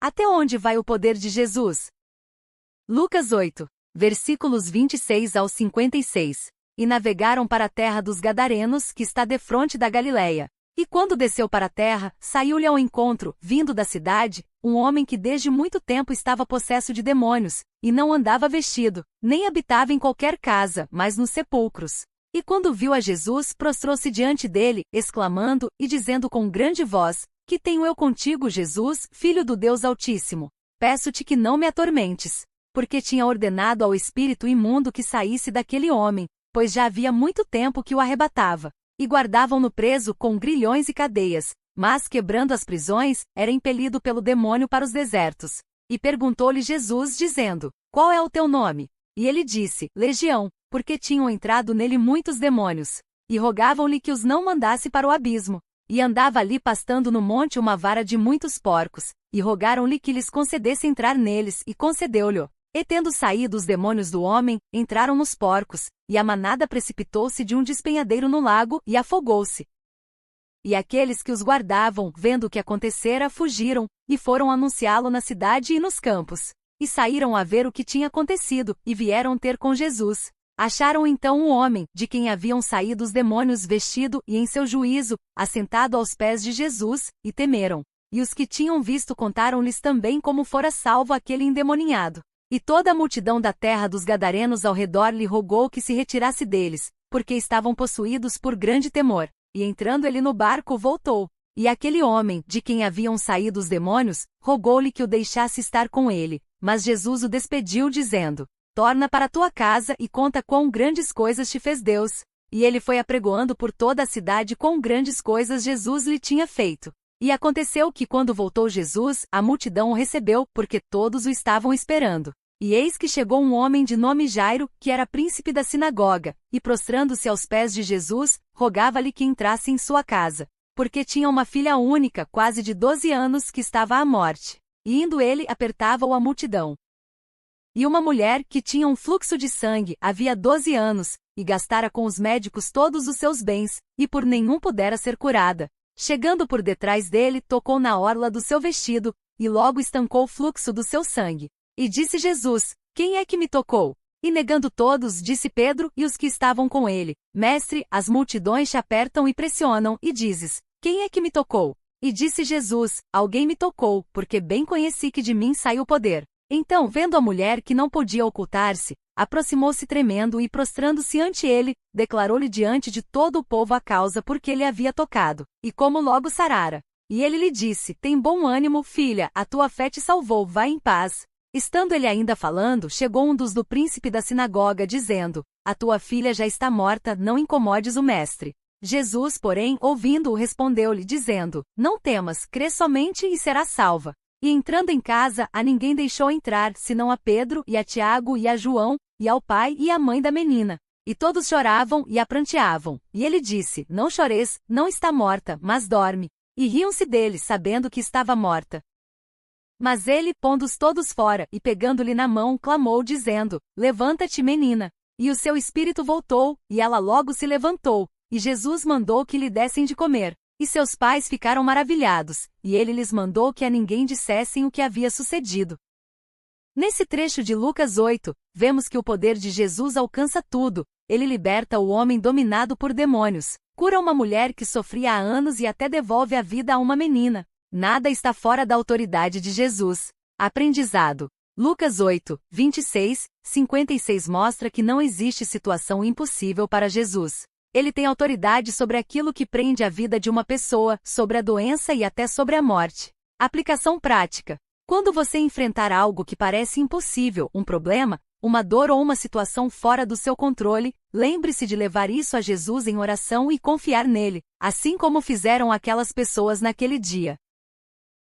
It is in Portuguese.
Até onde vai o poder de Jesus? Lucas 8, versículos 26 ao 56. E navegaram para a terra dos Gadarenos, que está defronte da Galileia. E quando desceu para a terra, saiu-lhe ao encontro, vindo da cidade, um homem que desde muito tempo estava possesso de demônios, e não andava vestido, nem habitava em qualquer casa, mas nos sepulcros. E quando viu a Jesus, prostrou-se diante dele, exclamando e dizendo com grande voz: Que tenho eu contigo, Jesus, Filho do Deus Altíssimo? Peço-te que não me atormentes. Porque tinha ordenado ao espírito imundo que saísse daquele homem, pois já havia muito tempo que o arrebatava. E guardavam-no preso com grilhões e cadeias, mas, quebrando as prisões, era impelido pelo demônio para os desertos. E perguntou-lhe Jesus, dizendo: Qual é o teu nome? E ele disse: Legião, porque tinham entrado nele muitos demônios. E rogavam-lhe que os não mandasse para o abismo. E andava ali pastando no monte uma vara de muitos porcos, e rogaram-lhe que lhes concedesse entrar neles, e concedeu-lhe. E tendo saído os demônios do homem, entraram nos porcos, e a manada precipitou-se de um despenhadeiro no lago, e afogou-se. E aqueles que os guardavam, vendo o que acontecera, fugiram, e foram anunciá-lo na cidade e nos campos. E saíram a ver o que tinha acontecido, e vieram ter com Jesus. Acharam então um homem, de quem haviam saído os demônios vestido e em seu juízo, assentado aos pés de Jesus, e temeram. E os que tinham visto contaram-lhes também como fora salvo aquele endemoninhado. E toda a multidão da terra dos Gadarenos ao redor lhe rogou que se retirasse deles, porque estavam possuídos por grande temor. E entrando ele no barco voltou. E aquele homem, de quem haviam saído os demônios, rogou-lhe que o deixasse estar com ele. Mas Jesus o despediu dizendo: Torna para tua casa e conta quão grandes coisas te fez Deus. E ele foi apregoando por toda a cidade quão grandes coisas Jesus lhe tinha feito. E aconteceu que quando voltou Jesus, a multidão o recebeu, porque todos o estavam esperando. E eis que chegou um homem de nome Jairo, que era príncipe da sinagoga, e prostrando-se aos pés de Jesus, rogava-lhe que entrasse em sua casa, porque tinha uma filha única, quase de 12 anos, que estava à morte. E indo ele, apertava-o a multidão. E uma mulher, que tinha um fluxo de sangue, havia 12 anos, e gastara com os médicos todos os seus bens, e por nenhum pudera ser curada. Chegando por detrás dele, tocou na orla do seu vestido, e logo estancou o fluxo do seu sangue. E disse Jesus: Quem é que me tocou? E negando todos, disse Pedro e os que estavam com ele: Mestre, as multidões te apertam e pressionam, e dizes: Quem é que me tocou? E disse Jesus: Alguém me tocou, porque bem conheci que de mim saiu o poder. Então, vendo a mulher que não podia ocultar-se, aproximou-se tremendo e, prostrando-se ante ele, declarou-lhe diante de todo o povo a causa por que ele havia tocado, e como logo sarara. E ele lhe disse: Tem bom ânimo, filha, a tua fé te salvou, vai em paz. Estando ele ainda falando, chegou um dos do príncipe da sinagoga, dizendo: A tua filha já está morta, não incomodes o mestre. Jesus, porém, ouvindo-o, respondeu-lhe, dizendo: Não temas, crê somente e serás salva. E entrando em casa, a ninguém deixou entrar, senão a Pedro, e a Tiago, e a João, e ao pai e à mãe da menina. E todos choravam e a pranteavam. E ele disse: Não choreis, não está morta, mas dorme. E riam-se dele, sabendo que estava morta. Mas ele, pondo-os todos fora, e pegando-lhe na mão, clamou, dizendo: Levanta-te, menina. E o seu espírito voltou, e ela logo se levantou. E Jesus mandou que lhe dessem de comer. E seus pais ficaram maravilhados, e ele lhes mandou que a ninguém dissessem o que havia sucedido. Nesse trecho de Lucas 8, vemos que o poder de Jesus alcança tudo. Ele liberta o homem dominado por demônios, cura uma mulher que sofria há anos e até devolve a vida a uma menina. Nada está fora da autoridade de Jesus. Aprendizado. Lucas 8, 26, 56 mostra que não existe situação impossível para Jesus. Ele tem autoridade sobre aquilo que prende a vida de uma pessoa, sobre a doença e até sobre a morte. Aplicação prática. Quando você enfrentar algo que parece impossível, um problema, uma dor ou uma situação fora do seu controle, lembre-se de levar isso a Jesus em oração e confiar nele, assim como fizeram aquelas pessoas naquele dia.